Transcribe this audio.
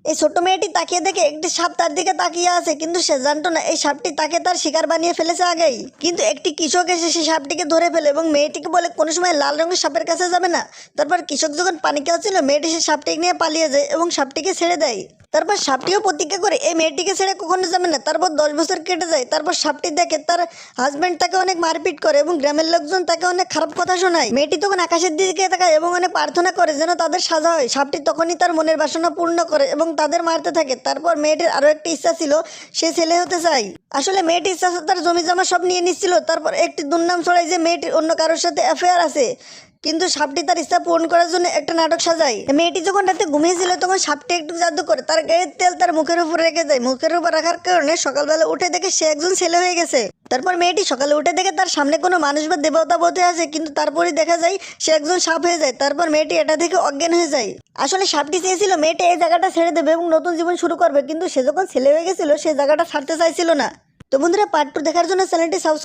এই ছোট্ট মেয়েটি তাকিয়ে দেখে একটি সাপ তার দিকে তাকিয়ে আছে, কিন্তু সে জানতো না এই সাপটি তাকে তার শিকার বানিয়ে ফেলেছে আগেই। কিন্তু একটি কৃষক এসে সেই সাপটিকে ধরে ফেলে এবং মেয়েটিকে বলে কোনো সময় লাল রঙের সাপের কাছে যাবে না। তারপর কৃষক যখন পানি খাওয়াচ্ছিল মেয়েটি সেই সাপটিকে নিয়ে পালিয়ে যায় এবং সাপটিকে ছেড়ে দেয়। তারপর সাপটিও প্রতিজ্ঞা করে এই মেয়েটিকে ছেড়ে কখনো যাবে না। তারপর 10 বছর কেটে যায়। তারপর সাপটি দেখে তার হাজব্যান্ড তাকে অনেক মারপিট করে এবং গ্রামের লোকজন তাকে অনেক খারাপ কথা শোনায়। মেয়েটি তখন আকাশের দিকে তাকায় এবং অনেক প্রার্থনা করে যেন তাদের সাজা হয়। সাপটি তখনই তার মনের বাসনা পূর্ণ করে এবং তাদের মারতে থাকে। তারপর মেয়েটির আরও একটি ইচ্ছা ছিল, সে ছেলে হতে চায়। আসলে মেয়েটির ইচ্ছা তার জমি জমা সব নিয়ে নিচ্ছিল। তারপর একটি দুর্নাম ছড়ায় যে মেয়েটির অন্য কারোর সাথে অ্যাফেয়ার আছে। কিন্তু সাপটি তার ইচ্ছা পূরণ করার জন্য একটা নাটক সাজায়। মেয়েটি যখন রাতে ঘুমিয়েছিল তখন সাপটি একটু জাদু করে তার গায়ের তেল তার মুখের উপর রেখে দেয়। মুখের উপর রাখার কারণে সকালবেলা উঠে দেখে সে একজন ছেলে হয়ে গেছে। তারপর মেয়েটি সকালে উঠে দেখে তার সামনে কোনো মানুষ বা দেবতা বসে আছে, কিন্তু তারপরই দেখা যায় সে একজন সাপ হয়ে যায়। তারপর মেয়েটি এটা দেখে অজ্ঞান হয়ে যায়। আসলে সাপটি চেয়েছিল মেয়েটি এই জায়গাটা ছেড়ে দেবে এবং নতুন জীবন শুরু করবে, কিন্তু সে যখন ছেলে হয়ে গেছিল সে জায়গাটা ছাড়তে চাইছিল না। তো বন্ধুরা, পার্ট 2 দেখার জন্য চ্যানেলটি সাবস্ক্রাইব